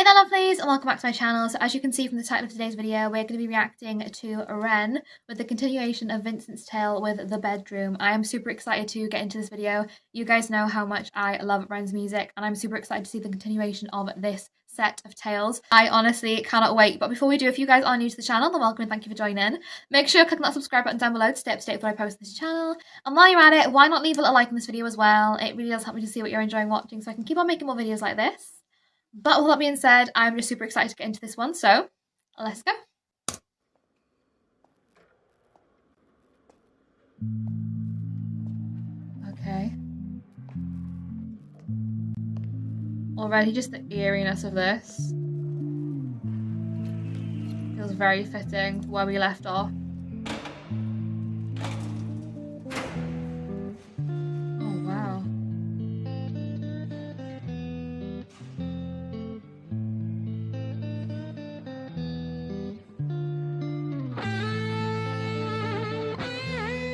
there, lovelies, and welcome back to my channel. So as you can see from the title of today's video, we're going to be reacting to Ren with the continuation of Vincent's tale with The Bedroom. I am super excited to get into this video. You guys know how much I love Ren's music, and I'm super excited to see the continuation of this set of tales. I honestly cannot wait. But before we do, if you guys are new to the channel, then welcome and thank you for joining. Make sure you're clicking that subscribe button down below to stay up to date with what I post on this channel. And while you're at it, why not leave a little like on this video as well? It really does help me to see what you're enjoying watching so I can keep on making more videos like this. But with that being said, I'm just super excited to get into this one, so let's go. Okay. Already just the eeriness of this feels very fitting where we left off. Oh wow.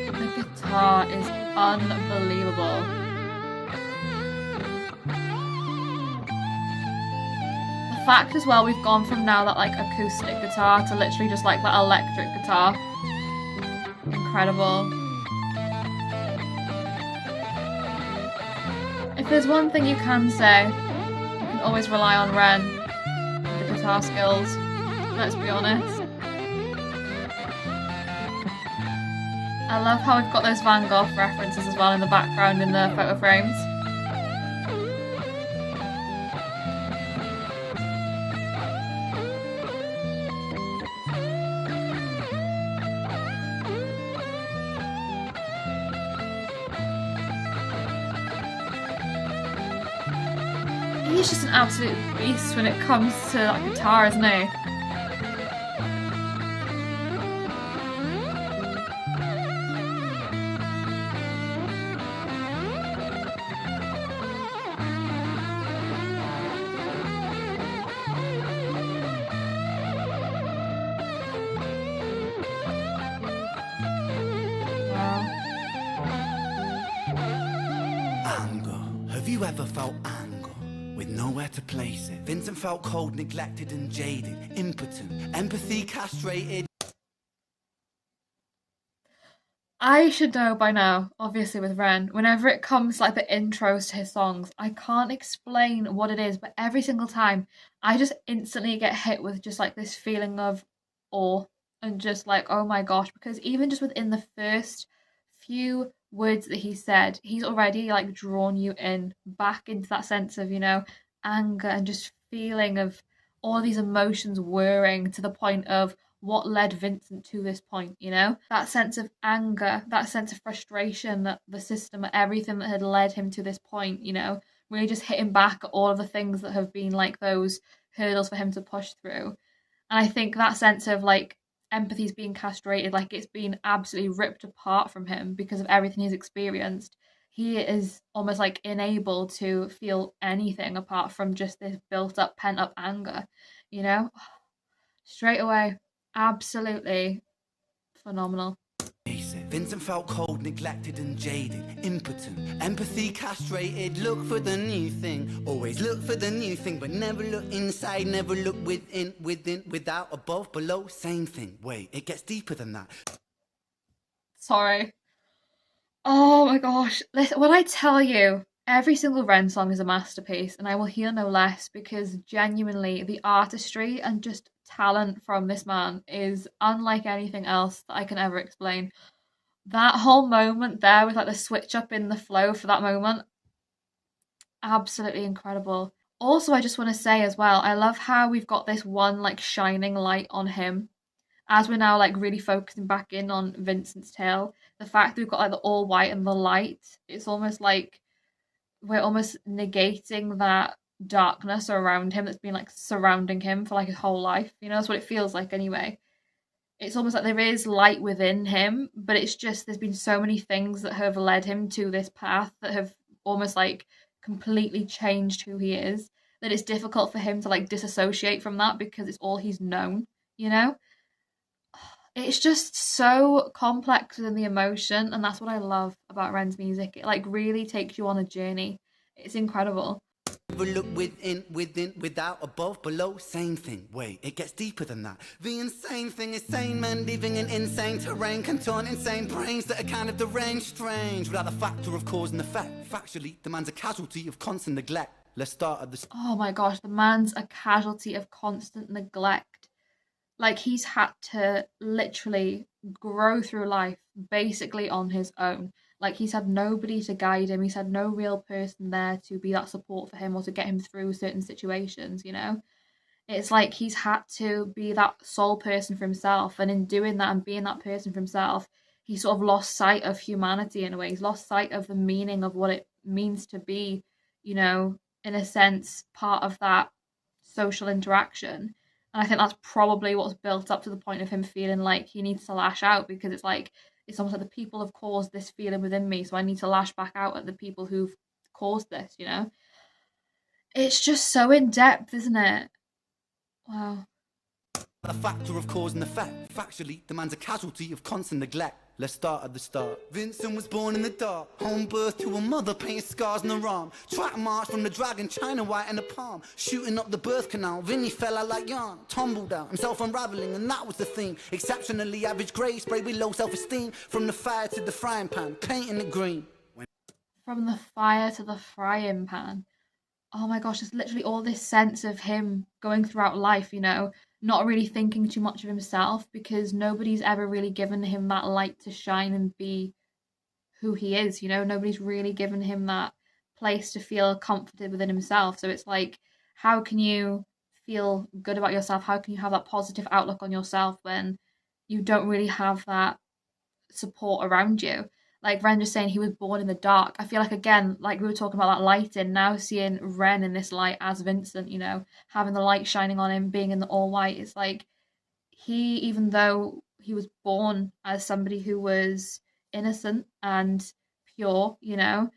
The guitar is unbelievable. The fact as well we've gone from now that like acoustic guitar to literally just like that electric guitar. Incredible. If there's one thing you can say, you can always rely on Ren with the guitar skills, let's be honest. I love how we've got those Van Gogh references as well in the background in the photo frames. He's just an absolute beast when it comes to that guitar, isn't he? Anger. Have you ever felt anger with nowhere to place it? Vincent felt cold, neglected and jaded, impotent, empathy castrated. I should know by now, obviously with Ren, whenever it comes to like the intros to his songs, I can't explain what it is, but every single time I just instantly get hit with just like this feeling of awe and just like, oh my gosh, because even just within the first few words that he said, he's already like drawn you in back into that sense of, you know, anger and just feeling of all these emotions whirring to the point of what led Vincent to this point, you know? That sense of anger, that sense of frustration that the system, everything that had led him to this point, you know, really just hitting back at all of the things that have been like those hurdles for him to push through. And I think that sense of like empathy's being castrated, like it's been absolutely ripped apart from him because of everything he's experienced. He is almost like unable to feel anything apart from just this built up, pent up anger, you know? Straight away. Absolutely phenomenal. Vincent felt cold, neglected and jaded, impotent, empathy castrated. Look for the new thing, always look for the new thing, but never look inside, never look within, without, above, below, same thing. Wait, it gets deeper than that. Sorry. Oh my gosh. Listen, when I tell you, every single Ren song is a masterpiece, and I will hear no less because genuinely the artistry and just talent from this man is unlike anything else that I can ever explain. That whole moment there with like the switch up in the flow for that moment, absolutely incredible. Also, I just want to say as well, I love how we've got this one like shining light on him as we're now like really focusing back in on Vincent's tale. The fact that we've got like the all white and the light, it's almost like we're almost negating that darkness around him that's been like surrounding him for like his whole life, you know? That's what it feels like anyway. It's almost like there is light within him, but it's just there's been so many things that have led him to this path that have almost like completely changed who he is, that it's difficult for him to like disassociate from that because it's all he's known, you know? It's just so complex within the emotion, and that's what I love about Ren's music. It like really takes you on a journey. It's incredible. Never look within, without, above, below, same thing. Wait, it gets deeper than that. The insane thing is sane men living in insane terrain can turn insane brains that are kind of deranged, strange. Without the factor of cause and effect. Factually, the man's a casualty of constant neglect. Let's start at the... Oh my gosh, the man's a casualty of constant neglect. Like he's had to literally grow through life basically on his own. Like he's had nobody to guide him. He's had no real person there to be that support for him or to get him through certain situations, you know? It's like he's had to be that sole person for himself. And in doing that and being that person for himself, he sort of lost sight of humanity in a way. He's lost sight of the meaning of what it means to be, you know, in a sense, part of that social interaction. And I think that's probably what's built up to the point of him feeling like he needs to lash out because it's like, it's almost like the people have caused this feeling within me. So I need to lash back out at the people who've caused this, you know? It's just so in depth, isn't it? Wow. The factor of cause and effect. Factually, the man's a casualty of constant neglect. Let's start at the start. Vincent was born in the dark. Home birth to a mother, painted scars on her arm. Track march from the dragon, China white in the palm. Shooting up the birth canal, Vinny fell out like yarn. Tumbled out, himself unraveling, and that was the theme. Exceptionally average grade, spray with low self-esteem. From the fire to the frying pan, painting it green. From the fire to the frying pan. Oh my gosh, there's literally all this sense of him going throughout life, you know, not really thinking too much of himself because nobody's ever really given him that light to shine and be who he is, you know, nobody's really given him that place to feel comforted within himself. So it's like, how can you feel good about yourself? How can you have that positive outlook on yourself when you don't really have that support around you? Like Ren just saying he was born in the dark. I feel like again, like we were talking about that lighting, now seeing Ren in this light as Vincent, you know, having the light shining on him, being in the all white, it's like he, even though he was born as somebody who was innocent and pure, you know,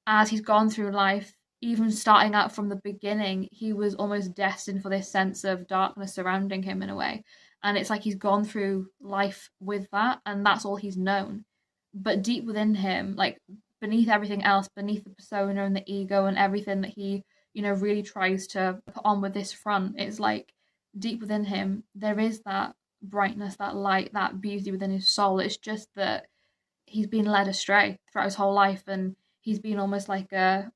as he's gone through life, even starting out from the beginning, he was almost destined for this sense of darkness surrounding him in a way. And it's like he's gone through life with that, and that's all he's known. But deep within him, like beneath everything else, beneath the persona and the ego and everything that he, you know, really tries to put on with this front, it's like deep within him, there is that brightness, that light, that beauty within his soul. It's just that he's been led astray throughout his whole life and he's been almost like a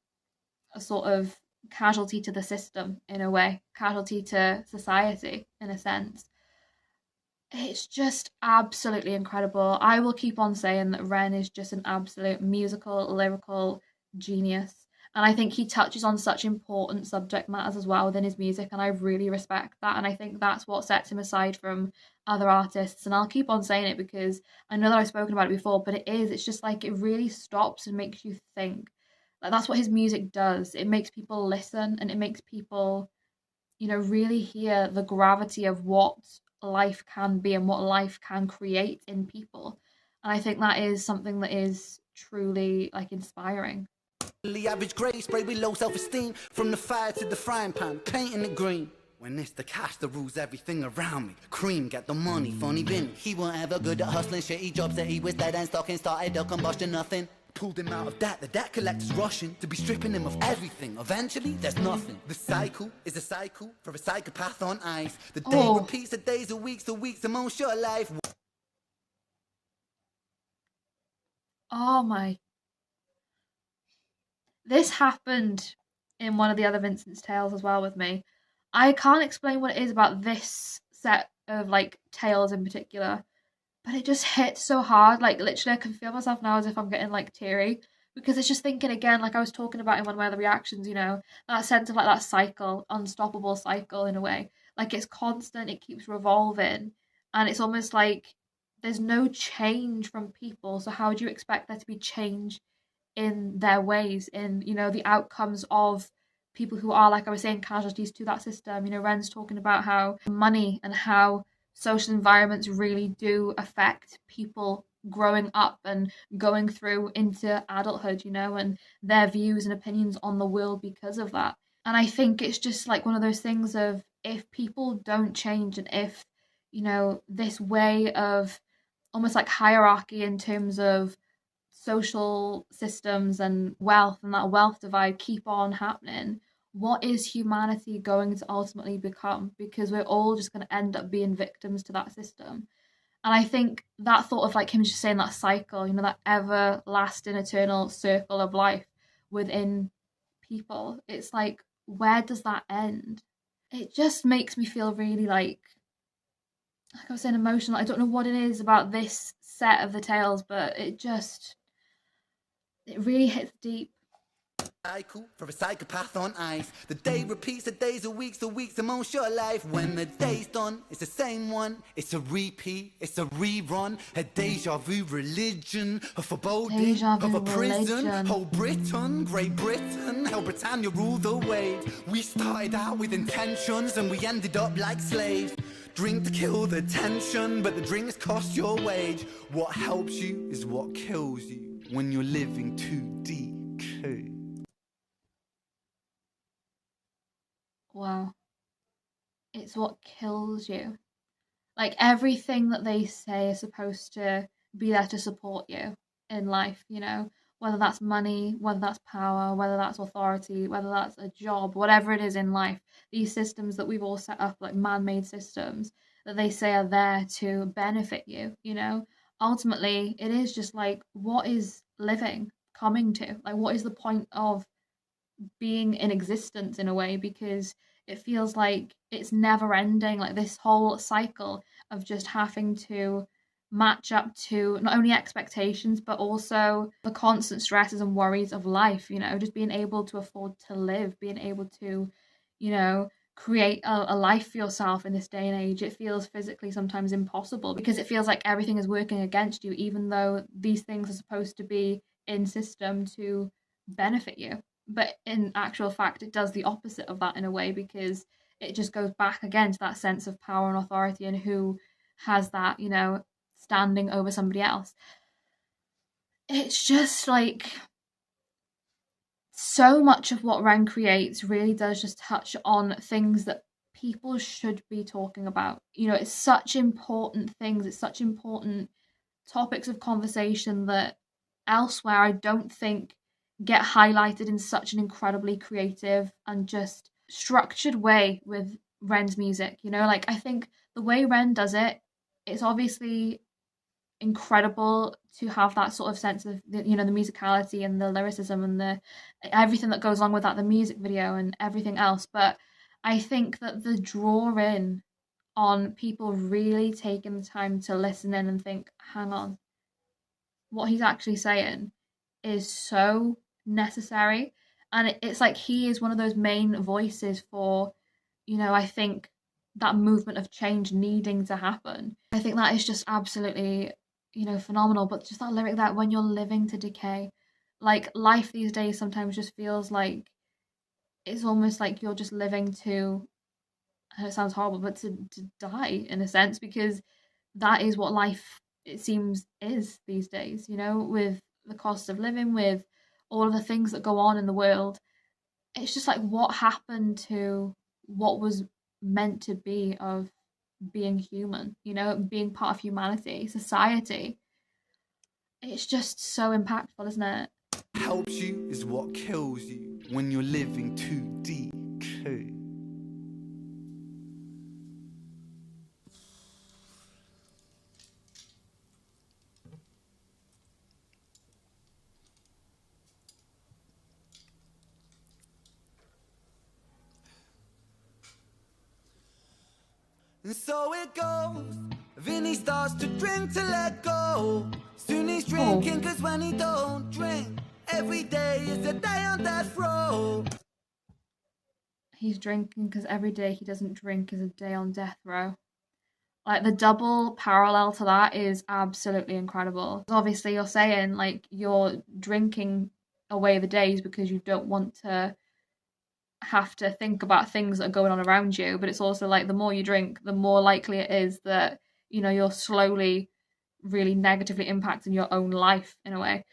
sort of casualty to the system in a way, casualty to society in a sense. It's just absolutely incredible. I will keep on saying that Ren is just an absolute musical, lyrical genius. And I think he touches on such important subject matters as well within his music, and I really respect that. And I think that's what sets him aside from other artists. And I'll keep on saying it because I know that I've spoken about it before, but it's just like it really stops and makes you think. Like that's what his music does. It makes people listen and it makes people, you know, really hear the gravity of what life can be and what life can create in people. And I think that is something that is truly like inspiring. The average grade, spray with low self-esteem. From the fire to the frying pan, painting it green. When it's the cash that rules everything around me. Cream, get the money, funny bin. He weren't ever good at hustling, shitty jobs that he was dead and stocking. Started a combustion, nothing. Pulled him out of debt, the debt collector's rushing to be stripping him of everything. Eventually, there's nothing. The cycle is a cycle for a psychopath on ice. The day repeats, the days, the weeks, the most short life. Oh my. This happened in one of the other Vincent's tales as well with me. I can't explain what it is about this set of like tales in particular, but it just hit so hard. Like literally I can feel myself now as if I'm getting like teary because it's just thinking again, like I was talking about in one of my other reactions, you know, that sense of like that cycle, unstoppable cycle in a way. Like it's constant, it keeps revolving, and it's almost like there's no change from people. So how do you expect there to be change in their ways, in, you know, the outcomes of people who are, like I was saying, casualties to that system? You know, Ren's talking about how money and how social environments really do affect people growing up and going through into adulthood, you know, and their views and opinions on the world because of that. And I think it's just like one of those things of if people don't change and if, you know, this way of almost like hierarchy in terms of social systems and wealth and that wealth divide keep on happening, what is humanity going to ultimately become? Because we're all just going to end up being victims to that system. And I think that thought of like him just saying that cycle, you know, that everlasting eternal circle of life within people, it's like, where does that end? It just makes me feel really like I was saying, emotional. I don't know what it is about this set of the tales, but it really hits deep. Cycle for a psychopath on ice. The day repeats, the days are weeks, the weeks are most your life. When the day's done, it's the same one. It's a repeat, it's a rerun. A deja vu religion, a foreboding Deja vu of a prison. religion. Whole Britain, Great Britain, hell Britannia rule the wave. We started out with intentions and we ended up like slaves. Drink to kill the tension, but the drinks cost your wage. What helps you is what kills you when you're living too decay. Wow. It's what kills you. Like everything that they say is supposed to be there to support you in life, you know, whether that's money, whether that's power, whether that's authority, whether that's a job, whatever it is in life, these systems that we've all set up, like man made systems that they say are there to benefit you, you know, ultimately it is just like, what is living coming to? Like, what is the point of being in existence in a way, because it feels like it's never ending, like this whole cycle of just having to match up to not only expectations but also the constant stresses and worries of life, you know, just being able to afford to live, being able to, you know, create a life for yourself in this day and age. It feels physically sometimes impossible because it feels like everything is working against you, even though these things are supposed to be in system to benefit you. But in actual fact, it does the opposite of that in a way, because it just goes back again to that sense of power and authority and who has that, you know, standing over somebody else. It's just like so much of what Ren creates really does just touch on things that people should be talking about. You know, it's such important things, it's such important topics of conversation that elsewhere I don't think get highlighted in such an incredibly creative and just structured way with Ren's music. You know, like I think the way Ren does it, it's obviously incredible to have that sort of sense of the, you know, the musicality and the lyricism and the everything that goes along with that, the music video and everything else. But I think that the draw in on people really taking the time to listen in and think, hang on, what he's actually saying is so necessary. And it's like he is one of those main voices for, you know, I think that movement of change needing to happen. I think that is just absolutely, you know, phenomenal. But just that lyric that when you're living to decay, like life these days sometimes just feels like it's almost like you're just living to, it sounds horrible, but to die in a sense, because that is what life, it seems, is these days, you know, with the cost of living, with all of the things that go on in the world. It's just like, what happened to what was meant to be of being human, you know, being part of humanity, society. It's just so impactful, isn't it? Helps you is what kills you when you're living too decay. And so it goes. Vinny starts to drink to let go. Soon he's drinking, cause when he don't drink, every day is a day on death row. He's drinking because every day he doesn't drink is a day on death row. Like the double parallel to that is absolutely incredible. Obviously, you're saying like you're drinking away the days because you don't want to have to think about things that are going on around you, but it's also like the more you drink, the more likely it is that, you know, you're slowly really negatively impacting your own life in a way.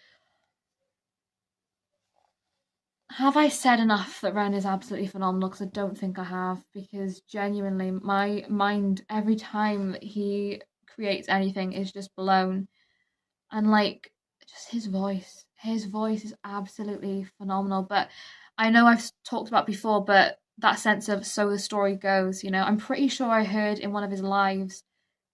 Have I said enough that Ren is absolutely phenomenal? Because I don't think I have, because genuinely my mind every time that he creates anything is just blown. And like just his voice is absolutely phenomenal. But I know I've talked about before, but that sense of so the story goes, you know, I'm pretty sure I heard in one of his lives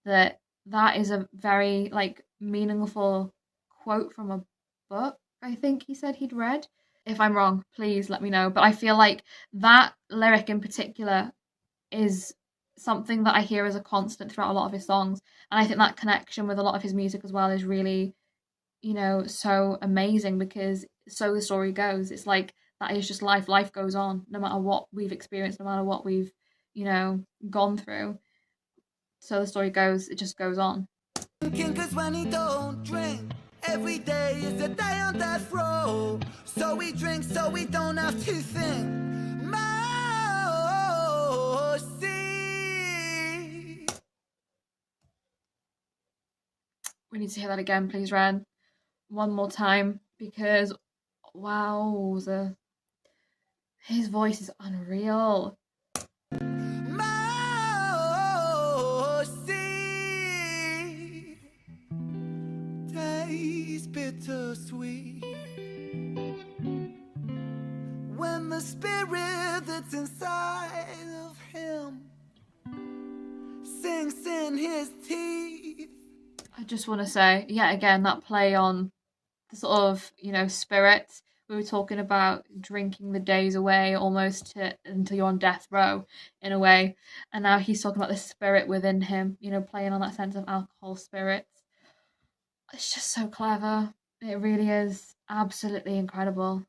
that that is a very like meaningful quote from a book. I think he said he'd read. If I'm wrong, please let me know. But I feel like that lyric in particular is something that I hear as a constant throughout a lot of his songs. And I think that connection with a lot of his music as well is really, you know, so amazing because so the story goes. It's like that is just life. Life goes on no matter what we've experienced, no matter what we've, you know, gone through. So the story goes, it just goes on. Cause when he don't drink, every day is a day on death row. So we drink so we don't have to think. Mercy. We need to hear that again, please, Ren. One more time because wow, his voice is unreal. Mercy. Taste bittersweet when the spirit that's inside of him sinks in his teeth. I just want to say, yet again, that play on the sort of, you know, spirit. We were talking about drinking the days away almost until you're on death row in a way. And now he's talking about the spirit within him, you know, playing on that sense of alcohol spirits. It's just so clever. It really is absolutely incredible.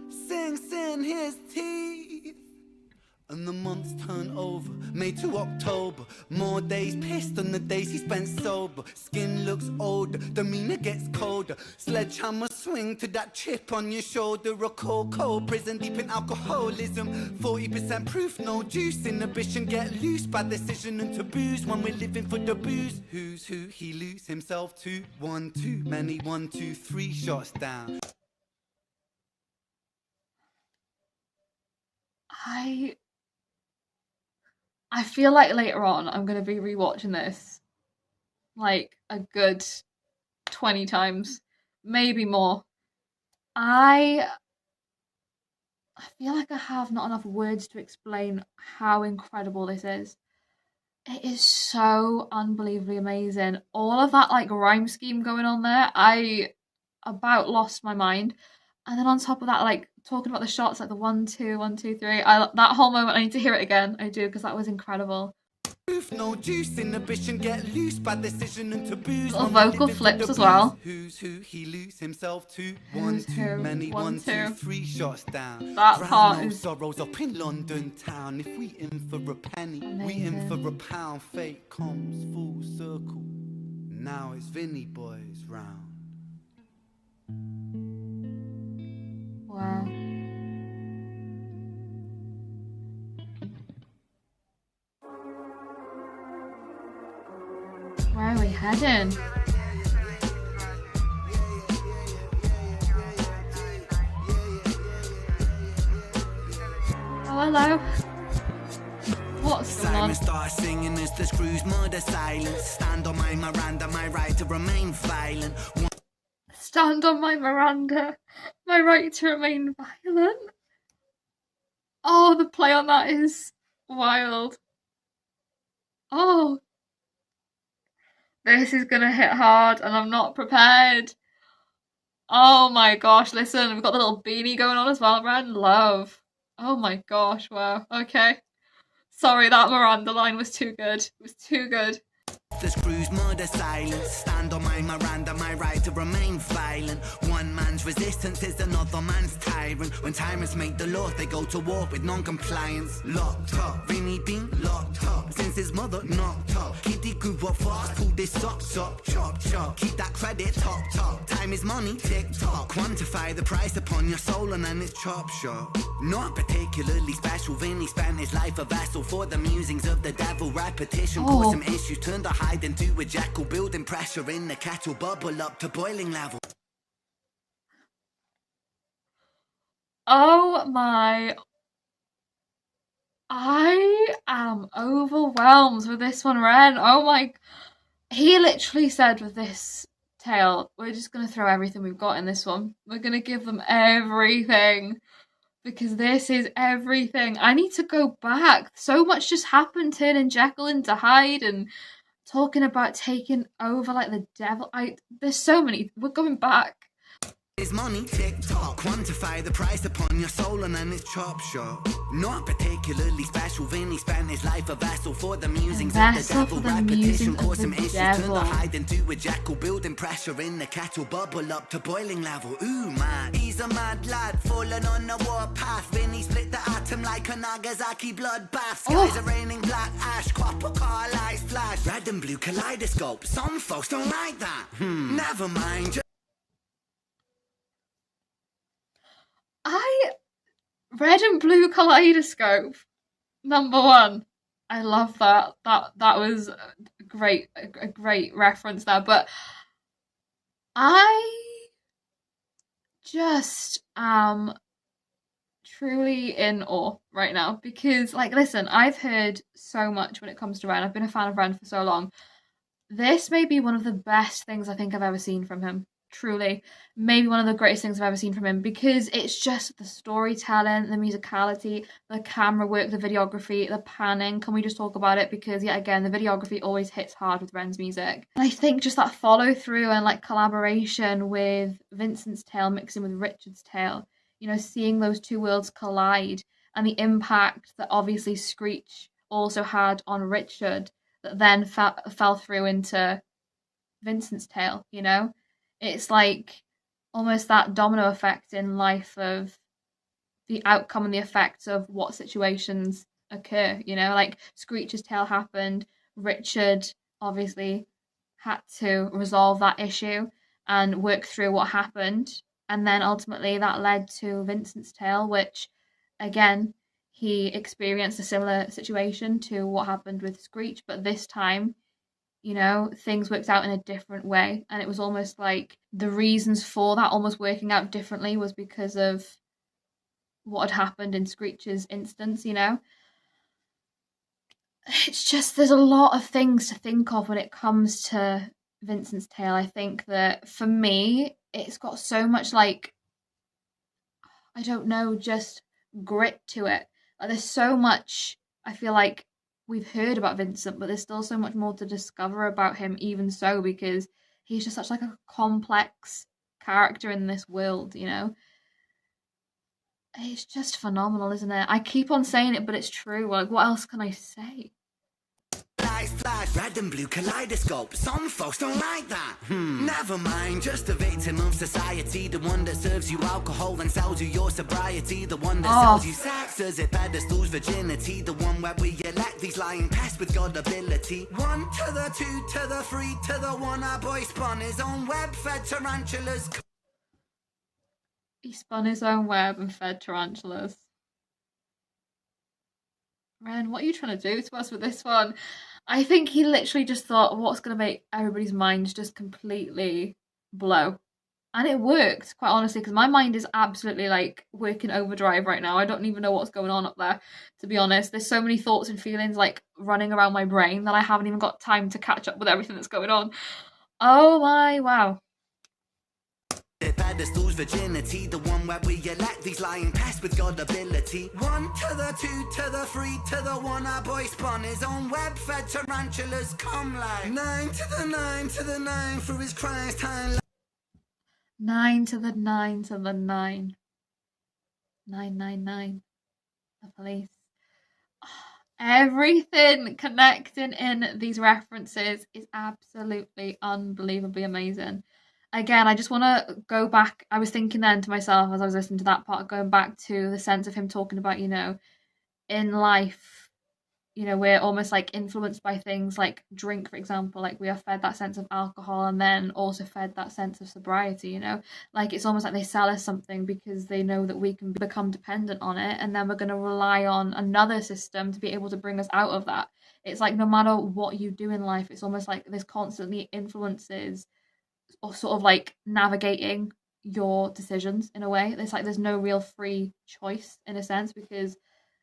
Sinks in his teeth. And the months turn over, May to October. More days pissed than the days he spent sober. Skin looks older, demeanor gets colder. Sledgehammer swing to that chip on your shoulder. A cold prison deep in alcoholism. 40% proof, no juice. Inhibition get loose by decision and taboos. When we're living for the booze, who's who he lose himself to? One too many, 1, 2, 3 shots down. I feel like later on I'm gonna be rewatching this like a good 20 times, maybe more. I I feel like I have not enough words to explain how incredible this is. It is so unbelievably amazing. All of that like rhyme scheme going on there, I about lost my mind. And then on top of that, like talking about the shots, like the 1, 2, 1, 2, 3. That whole moment, I need to hear it again. I do because that was incredible. No juice, inhibition get loose by decision and taboos. Little vocal flips as well. Who's who he lose himself to? Who's One too who? many, 1, 1, 2, 2. 3 shots down. That Drown part no is sorrows up in London town. If we in for a penny, we in for a pound. Fate comes full circle. Now it's Vinny boys round. wow. Where are we heading? Oh, hello. What's going on? Simon starts singing as the screws murder silence. Stand on my Miranda, my right to remain violent. Stand on my Miranda, my right to remain violent. Oh, the play on that is wild. Oh, this is gonna hit hard and I'm not prepared. Oh my gosh, listen, we've got the little beanie going on as well, Ren. Love. Oh my gosh, wow. Okay. Sorry, that Miranda line was too good. It was too good. The screws murder silence. Stand on my Miranda, my right to remain violent. One man's resistance is another man's tyrant. When tyrants make the laws, they go to war with non-compliance. Locked up, Vinny been locked up since his mother knocked up. Kitty grew up fast, pulled his socks up. Chop, chop, keep that credit top, top. Time is money, tick tock. Quantify the price upon your soul and then it's chop shop. Not particularly special, Vinny spent his life a vessel for the musings of the devil. Repetition caused some issues, turned a hide into a jackal. Building pressure in the kettle, bubble up to boiling level. Oh my. I am overwhelmed with this one, Ren. Oh my. He literally said with this tale, we're just going to throw everything we've got in this one. We're going to give them everything because this is everything. I need to go back. So much just happened, turning Jekyll into Hyde and talking about taking over like the devil. There's so many. We're going back. Is money tick-tock, quantify the price upon your soul and then it's chop shop. Not particularly special, Vinny spent his life a vessel for the musings of the devil. Repetition caused some issues, turn the Hyde into a Jekyll, building pressure in the kettle, bubble up to boiling level. Ooh man, he's a mad lad, falling on the warpath. Vinny split the atom like a Nagasaki bloodbath. Skies are raining black ash, copper car lights flash. Red and blue kaleidoscope, some folks don't like that. Never mind. Red and blue kaleidoscope, number one. I love that. That was a great reference there. But I just am truly in awe right now because, like, listen, I've heard so much when it comes to Ren. I've been a fan of Ren for so long. This may be one of the best things I think I've ever seen from him. Truly, maybe one of the greatest things I've ever seen from him because it's just the storytelling, the musicality, the camera work, the videography, the panning. Can we just talk about it? Because yet again, the videography always hits hard with Ren's music. And I think just that follow through and like collaboration with Vincent's tale mixing with Richard's tale, you know, seeing those two worlds collide and the impact that obviously Screech also had on Richard that then fell through into Vincent's tale, you know? It's like almost that domino effect in life of the outcome and the effects of what situations occur, you know? Like Screech's tale happened, Richard obviously had to resolve that issue and work through what happened. And then ultimately that led to Vincent's tale, which again, he experienced a similar situation to what happened with Screech, but this time, you know, things worked out in a different way. And it was almost like the reasons for that almost working out differently was because of what had happened in Screech's instance, you know? It's just, there's a lot of things to think of when it comes to Vincent's tale. I think that for me, it's got so much like, I don't know, just grit to it. Like there's so much, I feel like, we've heard about Vincent, but there's still so much more to discover about him, even so, because he's just such like a complex character in this world, you know? It's just phenomenal, isn't it? I keep on saying it, but it's true. Like, what else can I say? Flash, red and blue kaleidoscope. Some folks don't like that. Never mind, just a victim of society. The one that serves you alcohol and sells you your sobriety. The one that sells you sex as it pedestals virginity. The one where we elect these lying pests with God ability. 1 to the 2 to the 3 to the 1. Our boy spun his own web, fed tarantulas. He spun his own web and fed tarantulas. Ren, what are you trying to do to us with this one? I think he literally just thought, what's going to make everybody's minds just completely blow? And it worked, quite honestly, because my mind is absolutely like working overdrive right now. I don't even know what's going on up there, to be honest. There's so many thoughts and feelings like running around my brain that I haven't even got time to catch up with everything that's going on. Oh my, wow. Pedestals virginity, the one where we elect these lying pests with God ability. 1 to the 2 to the 3 to the 1. Our boy spun his own web, fed tarantulas come like 9 to the 9 to the 9 for his crimes time. 9 to the 9 to the 9. 999. The police. Everything connecting in these references is absolutely unbelievably amazing. Again, I just want to go back. I was thinking then to myself as I was listening to that part, going back to the sense of him talking about, you know, in life, you know, we're almost like influenced by things like drink, for example. Like we are fed that sense of alcohol and then also fed that sense of sobriety, you know? Like it's almost like they sell us something because they know that we can become dependent on it and then we're going to rely on another system to be able to bring us out of that. It's like no matter what you do in life, it's almost like there's constantly influences or sort of like navigating your decisions in a way. It's like there's no real free choice in a sense because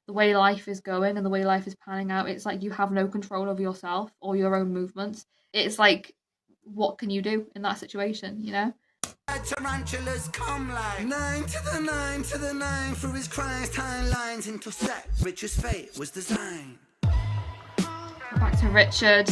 the way life is going and the way life is panning out, it's like you have no control over yourself or your own movements. It's like what can you do in that situation, you know? Tarantulas come like 9 to the 9 to the 9 through his crimes, timelines intersect. Richard's fate was designed. Go back to Richard.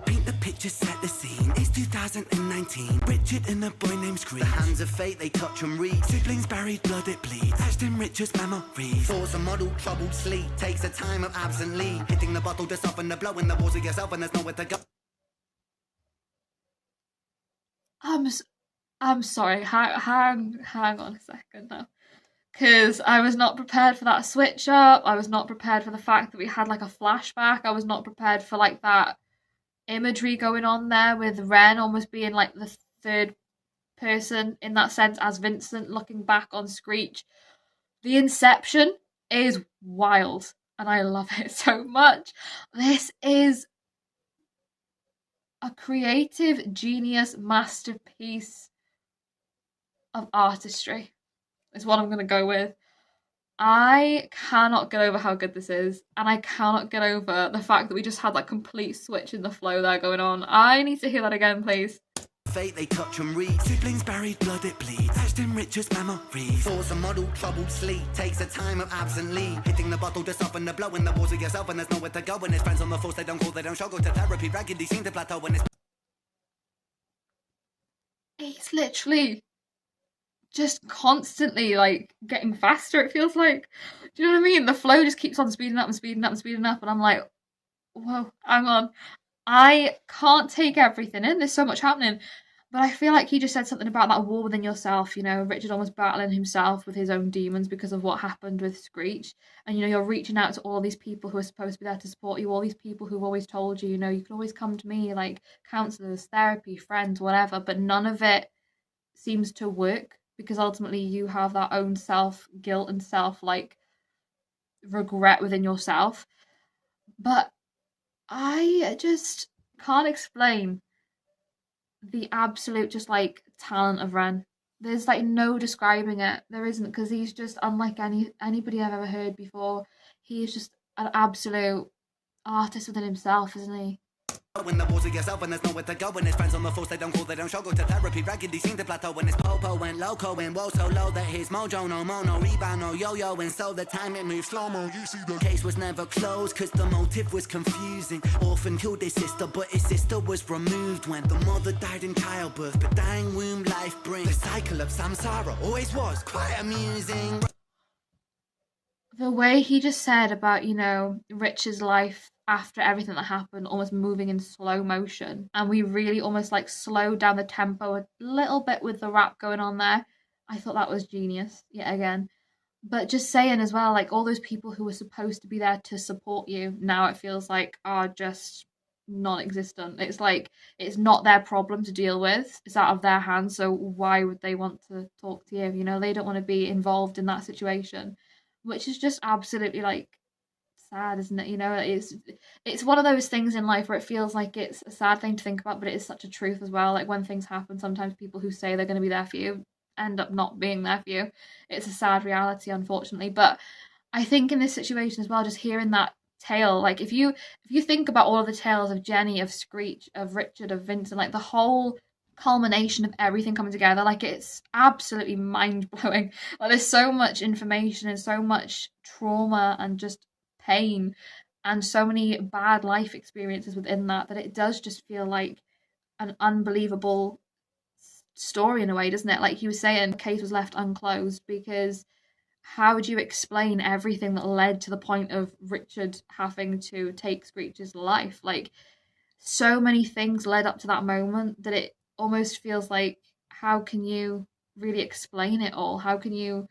Paint the picture, set the scene. It's 2019. Richard and a boy named Screech. The hands of fate, they touch and read. Siblings buried, blood it bleeds. Etched in Richard's memories. Force a model, troubled sleep. Takes a time of absently. Hitting the bottle to soften the blow in the walls of yourself, and there's nowhere to go. I'm sorry. Hang on a second now, because I was not prepared for that switch up. I was not prepared for the fact that we had like a flashback. I was not prepared for like that imagery going on there with Ren almost being like the third person in that sense as Vincent looking back on Screech. The inception is wild and I love it so much. This is a creative genius masterpiece of artistry is what I'm going to go with. I cannot get over how good this is, and I cannot get over the fact that we just had that complete switch in the flow there going on. I need to hear that again, please. Fate, they touch and read. Siblings buried, blood it bleeds. Etched in Richard's memories. Force a model, troubled sleep. Takes a time of absently. Hitting the bottle to soften the blow in the walls of yourself, and there's nowhere to go. When his friends on the force, they don't call, they don't show. Go to therapy, raggedy, seem to plateau when it's... He's literally just constantly like getting faster, it feels like. Do you know what I mean? The flow just keeps on speeding up and speeding up and speeding up, and I'm like, whoa, hang on. I can't take everything in. There's so much happening. But I feel like he just said something about that war within yourself, you know, Richard almost battling himself with his own demons because of what happened with Screech. And, you know, you're reaching out to all these people who are supposed to be there to support you, all these people who've always told you, you know, you can always come to me, like counselors, therapy, friends, whatever. But none of it seems to work because ultimately you have that own self guilt and self, like, regret within yourself. But I just can't explain the absolute just like talent of Ren. There's like no describing it. There isn't, because he's just unlike anybody I've ever heard before. He is just an absolute artist within himself, isn't he? When the walls of yourself and there's nowhere to go. When his friends on the force, they don't call, they don't show. Go to therapy, raggedy, seem to plateau. When his popo went loco and woe so low that his mojo no mo, no rebound, no yo-yo. And so the time it moved slow-mo. You see the case was never closed, cause the motive was confusing. Orphan killed his sister, but his sister was removed when the mother died in childbirth. But dying womb life brings the cycle of samsara. Always was quite amusing. The way he just said about, you know, Rich's life after everything that happened, almost moving in slow motion, and we really almost like slowed down the tempo a little bit with the rap going on there. I thought that was genius yet again. But just saying as well, like all those people who were supposed to be there to support you, now it feels like are just non-existent. It's like it's not their problem to deal with. It's out of their hands. So why would they want to talk to you? You know, they don't want to be involved in that situation, which is just absolutely like sad, isn't it? You know, it's one of those things in life where it feels like it's a sad thing to think about, but it is such a truth as well. Like when things happen, sometimes people who say they're going to be there for you end up not being there for you. It's a sad reality, unfortunately. But I think in this situation as well, just hearing that tale, like if you think about all of the tales of Jenny, of Screech, of Richard, of Vincent, like the whole culmination of everything coming together, like it's absolutely mind-blowing. Like there's so much information and so much trauma and just pain and so many bad life experiences within that it does just feel like an unbelievable story in a way, doesn't it? Like he was saying, the case was left unclosed because how would you explain everything that led to the point of Richard having to take Screech's life? Like so many things led up to that moment that it almost feels like, how can you really explain it all? How can you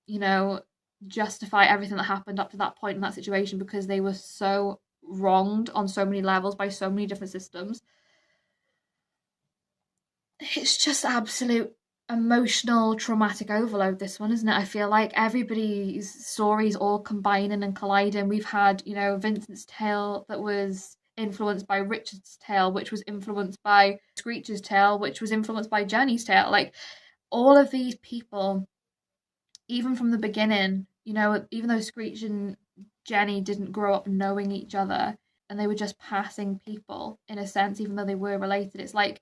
know, justify everything that happened up to that point in that situation, because they were so wronged on so many levels by so many different systems. It's just absolute emotional traumatic overload, this one, isn't it? I feel like everybody's stories all combining and colliding. We've had, you know, Vincent's tale that was influenced by Richard's tale, which was influenced by Screech's tale, which was influenced by Jenny's tale. Like all of these people even from the beginning, you know, even though Screech and Jenny didn't grow up knowing each other and they were just passing people in a sense, even though they were related, it's like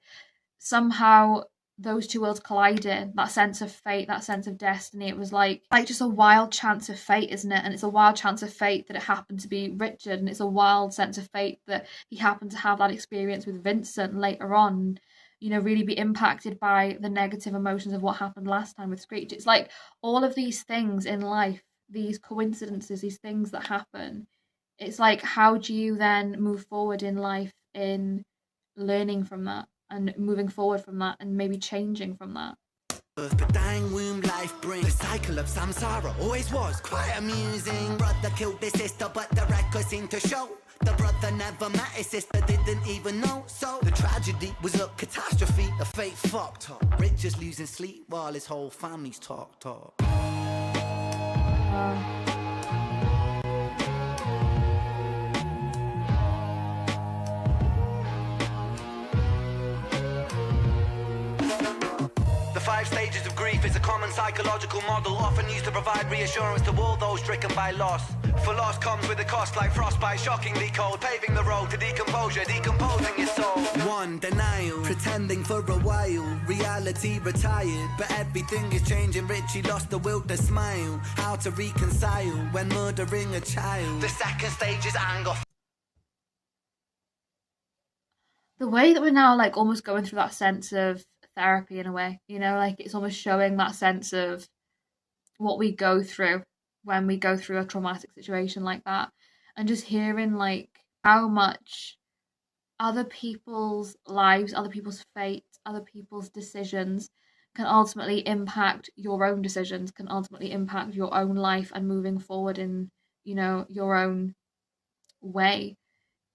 somehow those two worlds colliding, that sense of fate, that sense of destiny, it was like just a wild chance of fate, isn't it? And it's a wild chance of fate that it happened to be Richard, and it's a wild sense of fate that he happened to have that experience with Vincent later on, you know, really be impacted by the negative emotions of what happened last time with Screech. It's like all of these things in life, these coincidences, these things that happen, it's like how do you then move forward in life in learning from that and moving forward from that and maybe changing from that. But dying womb life brings the cycle of samsara. Always was quite amusing. Brother killed his sister, but the records seem to show the brother never met his sister, didn't even know. So the tragedy was a catastrophe. The fate fucked up. Richard's losing sleep while his whole family's talk. The 5 stages of grief is a common psychological model, often used to provide reassurance to all those stricken by loss. For loss comes with a cost like frostbite, shockingly cold, paving the road to decomposure, decomposing your soul. 1. Denial, pretending for a while, reality retired, but everything is changing. Richie lost the will to smile, how to reconcile when murdering a child. The 2nd stage is anger. The way that we're now like almost going through that sense of therapy in a way, you know, like it's almost showing that sense of what we go through when we go through a traumatic situation like that, and just hearing like how much other people's lives, other people's fate, other people's decisions can ultimately impact your own decisions, can ultimately impact your own life and moving forward in, you know, your own way.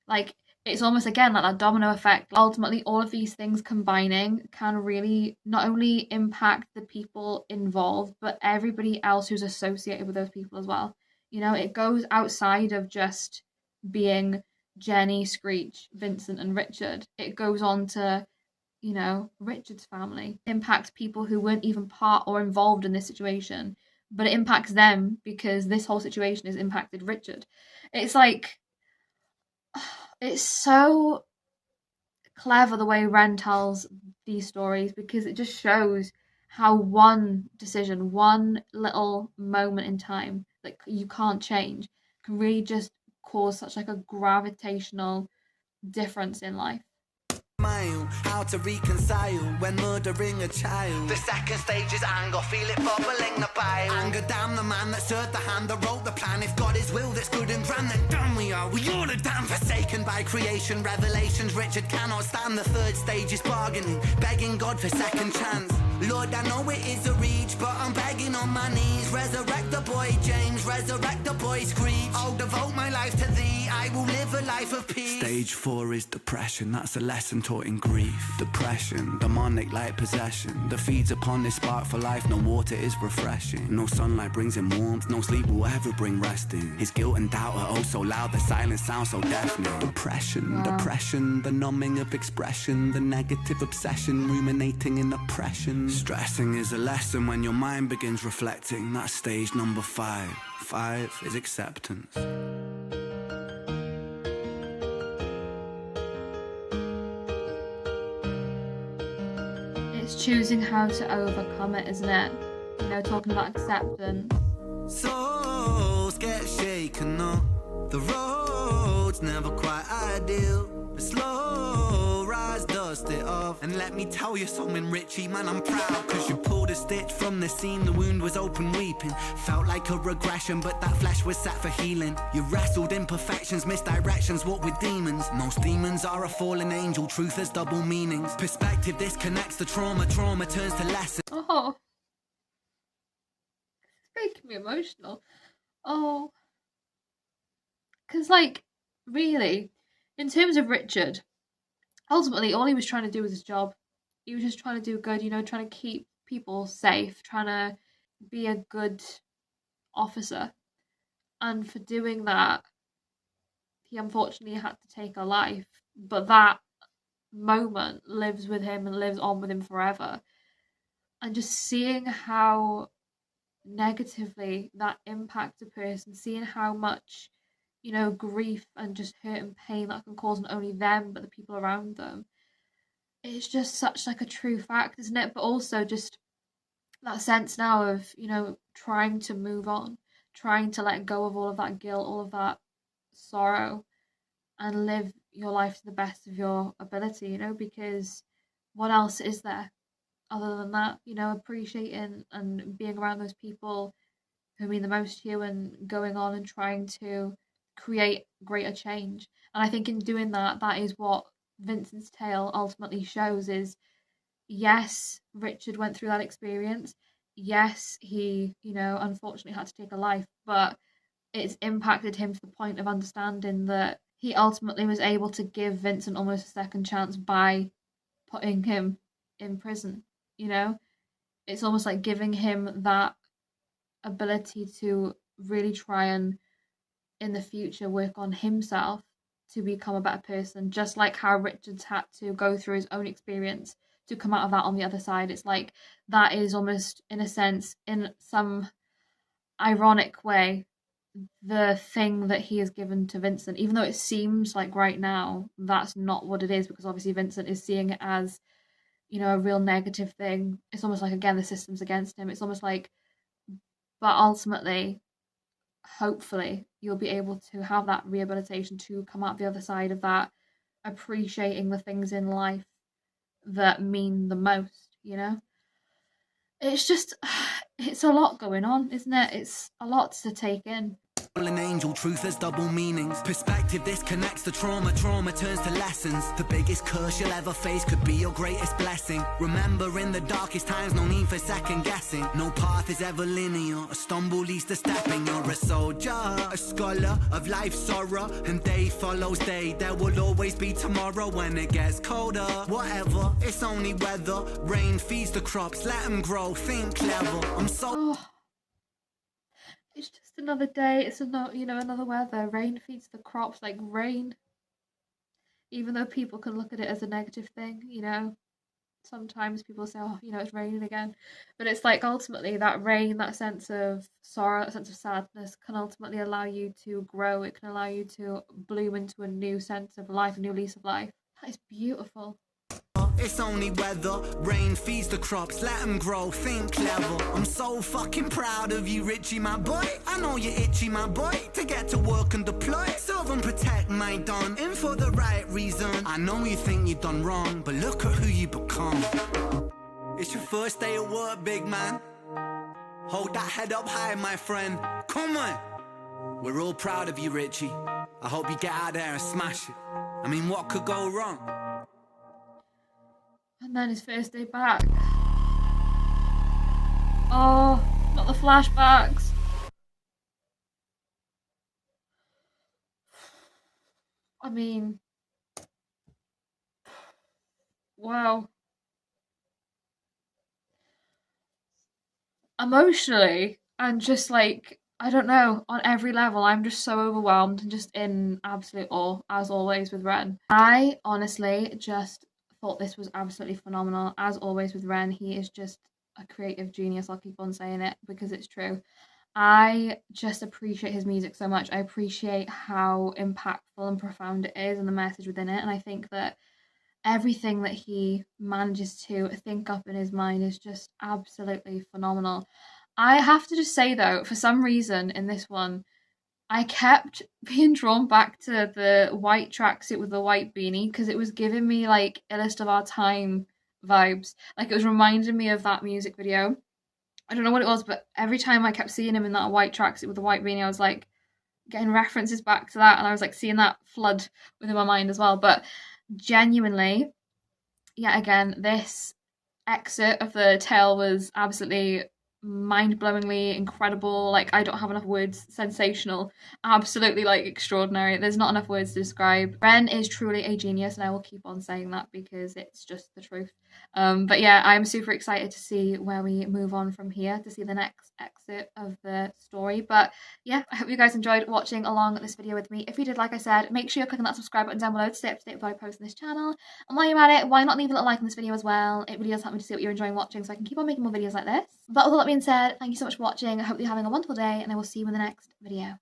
Like it's almost again like that domino effect. Ultimately, all of these things combining can really not only impact the people involved, but everybody else who's associated with those people as well. You know, it goes outside of just being Jenny, Screech, Vincent, and Richard. It goes on to, you know, Richard's family, impacts people who weren't even part or involved in this situation, but it impacts them because this whole situation has impacted Richard. It's like, it's so clever the way Ren tells these stories because it just shows how one decision, one little moment in time that you can't change can really just cause such like a gravitational difference in life. How to reconcile when murdering a child. The 2nd stage is anger, feel it bubbling the bile. Anger down the man that served the hand that wrote the plan. If God is will that's good and grand, then damn we are. We all are damn forsaken by creation. Revelations Richard cannot stand. The 3rd stage is bargaining, begging God for second chance. Lord, I know it is a reach, but I'm begging on my knees. Resurrect the boy James, resurrect the boy Screech. I'll devote my life to thee, I will live a life of peace. Stage 4 is depression, that's a lesson taught in grief. Depression, demonic like possession, that feeds upon this spark for life. No water is refreshing, no sunlight brings him warmth, no sleep will ever bring rest in. His guilt and doubt are oh so loud, the silence sounds so deafening. Depression, depression, the numbing of expression, the negative obsession, ruminating in oppression. Stressing is a lesson when your mind begins reflecting. That's stage number 5. 5 is acceptance. It's choosing how to overcome it, isn't it? You know, talking about acceptance. Souls get shaken up. The road's never quite ideal, but slow rise, dust it off. And let me tell you something, Richie, man, I'm proud, cause you pulled a stitch from the seam, the wound was open weeping. Felt like a regression, but that flesh was set for healing. You wrestled imperfections, misdirections, walked with demons. Most demons are a fallen angel, truth has double meanings. Perspective disconnects the trauma, trauma turns to lesson. Oh, it's making me emotional. Oh, because like, really, in terms of Richard, ultimately all he was trying to do was his job. He was just trying to do good, you know, trying to keep people safe, trying to be a good officer. And for doing that, he unfortunately had to take a life. But that moment lives with him and lives on with him forever. And just seeing how negatively that impacts a person, seeing how much, grief and just hurt and pain that can cause not only them but the people around them. It's just such like a true fact, isn't it? But also just that sense now of, trying to move on, trying to let go of all of that guilt, all of that sorrow, and live your life to the best of your ability, because what else is there other than that? Appreciating and being around those people who mean the most to you and going on and trying to create greater change. And I think in doing that, that is what Vincent's tale ultimately shows is, yes, Richard went through that experience. Yes, he, unfortunately had to take a life, but it's impacted him to the point of understanding that he ultimately was able to give Vincent almost a second chance by putting him in prison. You know, it's almost like giving him that ability to really try and in the future work on himself to become a better person, just like how Richard's had to go through his own experience to come out of that on the other side. It's like that is almost, in a sense, in some ironic way, the thing that he has given to Vincent, even though it seems like right now that's not what it is, because obviously Vincent is seeing it as, a real negative thing. It's almost like, again, the system's against him. It's almost like, but ultimately, hopefully, you'll be able to have that rehabilitation to come out the other side of that, appreciating the things in life that mean the most. It's just, it's a lot going on, isn't it? It's a lot to take in. An angel, truth has double meanings. Perspective disconnects the trauma, trauma turns to lessons. The biggest curse you'll ever face could be your greatest blessing. Remember, in the darkest times, no need for second guessing. No path is ever linear, a stumble leads to stepping. You're a soldier, a scholar of life's sorrow, and day follows day. There will always be tomorrow when it gets colder. Whatever, it's only weather. Rain feeds the crops, let them grow, think clever. I'm so... It's just another day. It's another weather. Rain feeds the crops, like rain. Even though people can look at it as a negative thing, sometimes people say, "Oh, it's raining again," but it's like ultimately that rain, that sense of sorrow, that sense of sadness, can ultimately allow you to grow. It can allow you to bloom into a new sense of life, a new lease of life. That is beautiful. It's only weather, rain feeds the crops, let them grow, think clever. I'm so fucking proud of you, Richie, my boy. I know you're itchy, my boy, to get to work and deploy. Serve and protect my don, in for the right reason. I know you think you've done wrong, but look at who you become. It's your first day at work, big man. Hold that head up high, my friend. Come on. We're all proud of you, Richie. I hope you get out there and smash it. I mean, what could go wrong? And then his first day back. Oh, not the flashbacks. I mean, wow. Emotionally, and just like, I don't know, on every level, I'm just so overwhelmed and just in absolute awe, as always, with Ren. I honestly just thought this was absolutely phenomenal. As always with Ren, he is just a creative genius. I'll keep on saying it because it's true. I just appreciate his music so much. I appreciate how impactful and profound it is and the message within it. And I think that everything that he manages to think up in his mind is just absolutely phenomenal. I have to just say though, for some reason in this one, I kept being drawn back to the white tracksuit with the white beanie because it was giving me like Illest of Our Time vibes. Like it was reminding me of that music video. I don't know what it was, but every time I kept seeing him in that white tracksuit with the white beanie, I was like getting references back to that, and I was like seeing that flood within my mind as well. But genuinely, yet again, this excerpt of the tale was absolutely mind-blowingly incredible. Like, I don't have enough words. Sensational, absolutely like extraordinary. There's not enough words to describe. Ren is truly a genius, and I will keep on saying that because it's just the truth. But yeah, I'm super excited to see where we move on from here, to see the next excerpt of the story. But yeah, I hope you guys enjoyed watching along this video with me. If you did, like I said, make sure you're clicking that subscribe button down below to stay up to date with what I post on this channel. And while you're at it, why not leave a little like on this video as well? It really does help me to see what you're enjoying watching so I can keep on making more videos like this. But with all that being said, thank you so much for watching. I hope you're having a wonderful day, and I will see you in the next video.